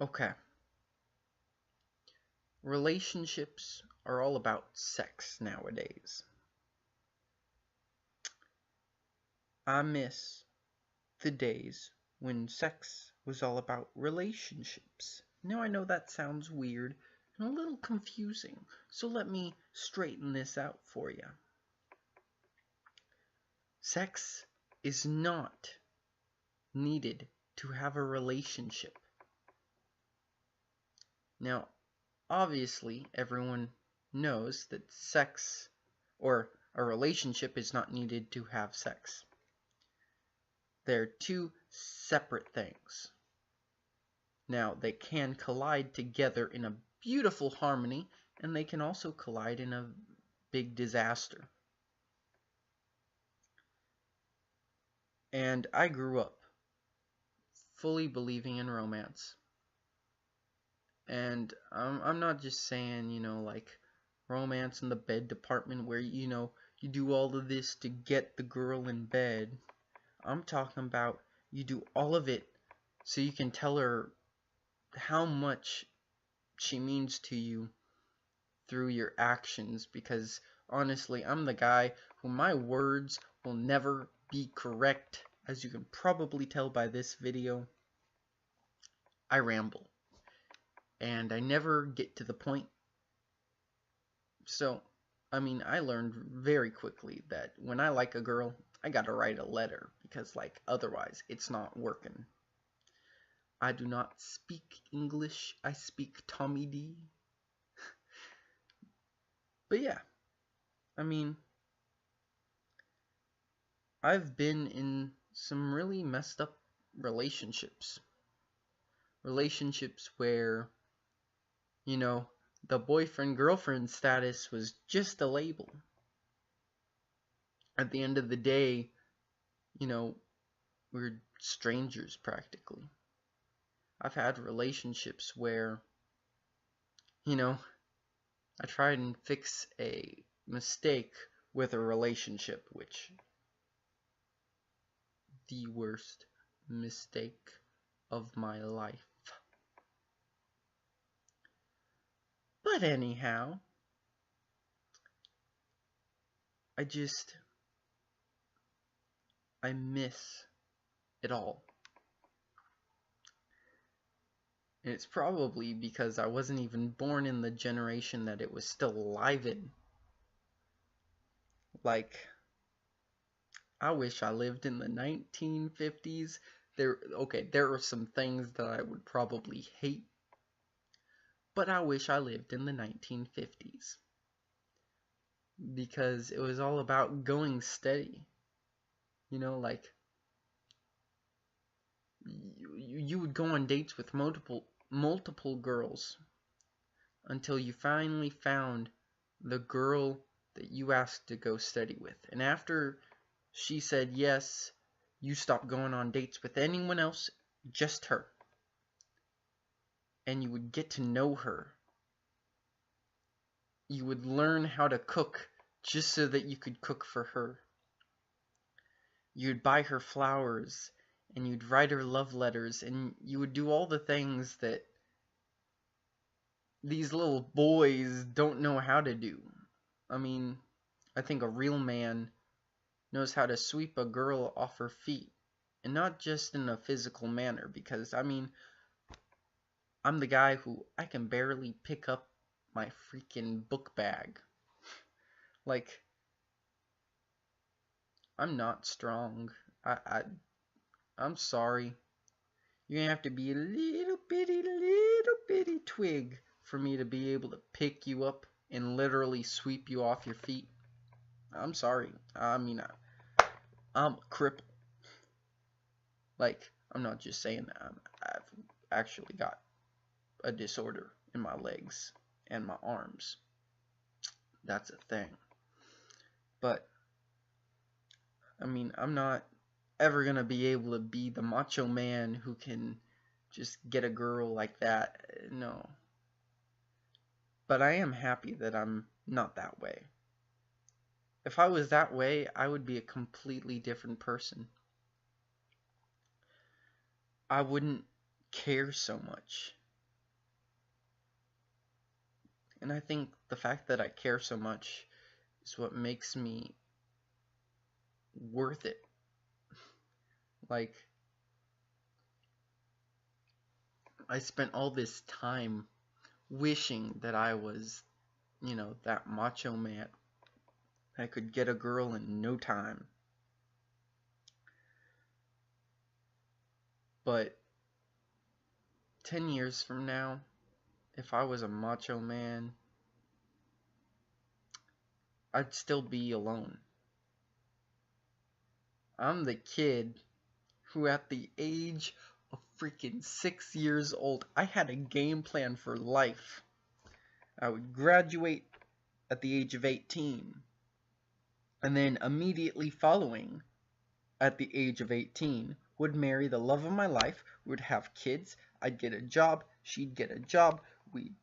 Okay. Relationships are all about sex nowadays. I miss the days when sex was all about relationships. Now I know that sounds weird and a little confusing, so let me straighten this out for you. Sex is not needed to have a relationship. Now, obviously, everyone knows that sex or a relationship is not needed to have sex. They're two separate things. Now, they can collide together in a beautiful harmony, and they can also collide in a big disaster. And I grew up fully believing in romance. And I'm not just saying, like romance in the bed department where, you do all of this to get the girl in bed. I'm talking about you do all of it so you can tell her how much she means to you through your actions, because honestly, I'm the guy who my words will never be correct. As you can probably tell by this video, I ramble and I never get to the point. So, I learned very quickly that when I like a girl, I gotta write a letter, because like otherwise it's not working. I do not speak English, I speak Tommy D. But yeah, I mean, I've been in some really messed up relationships. Relationships where, the boyfriend-girlfriend status was just a label. At the end of the day, we're strangers practically. I've had relationships where, I tried and fix a mistake with a relationship, which the worst mistake of my life. But anyhow, I miss it all. And it's probably because I wasn't even born in the generation that it was still alive in. Like, I wish I lived in the 1950s. There are some things that I would probably hate, but I wish I lived in the 1950s. Because it was all about going steady. Like, you would go on dates with multiple girls until you finally found the girl that you asked to go steady with. And after she said yes, you stopped going on dates with anyone else, just her. And you would get to know her. You would learn how to cook just so that you could cook for her. You'd buy her flowers, and you'd write her love letters, and you would do all the things that these little boys don't know how to do. I think a real man knows how to sweep a girl off her feet, and not just in a physical manner, because I'm the guy who I can barely pick up my freaking book bag. Like, I'm not strong. I'm sorry. You're gonna have to be a little bitty twig for me to be able to pick you up and literally sweep you off your feet. I'm sorry. I'm a cripple. Like, I'm not just saying that. I've actually got a disorder in my legs and my arms. That's a thing. But, I'm not ever gonna be able to be the macho man who can just get a girl like that. No. But I am happy that I'm not that way. If I was that way, I would be a completely different person. I wouldn't care so much. And I think the fact that I care so much is what makes me worth it. Like, I spent all this time wishing that I was, that macho man that could get a girl in no time. But 10 years from now, if I was a macho man, I'd still be alone. I'm the kid who at the age of freaking 6 years old, I had a game plan for life. I would graduate at the age of 18, and then immediately following, at the age of 18, would marry the love of my life, would have kids, I'd get a job, she'd get a job, we'd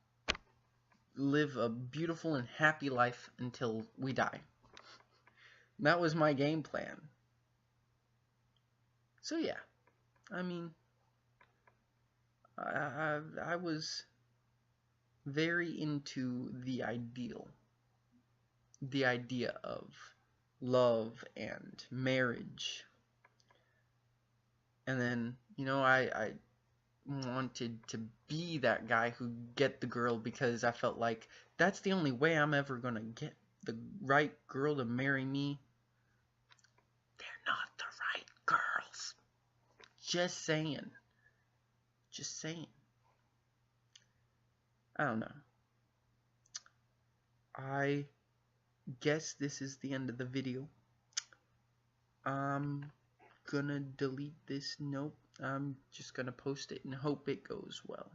live a beautiful and happy life until we die. And that was my game plan. So yeah, I mean, I was very into the idea of love and marriage. And then, I wanted to be that guy who get the girl because I felt like that's the only way I'm ever gonna get the right girl to marry me. They're not the right girls. Just saying. Just saying. I don't know. I guess this is the end of the video. I'm gonna delete this. Nope. I'm just gonna post it and hope it goes well.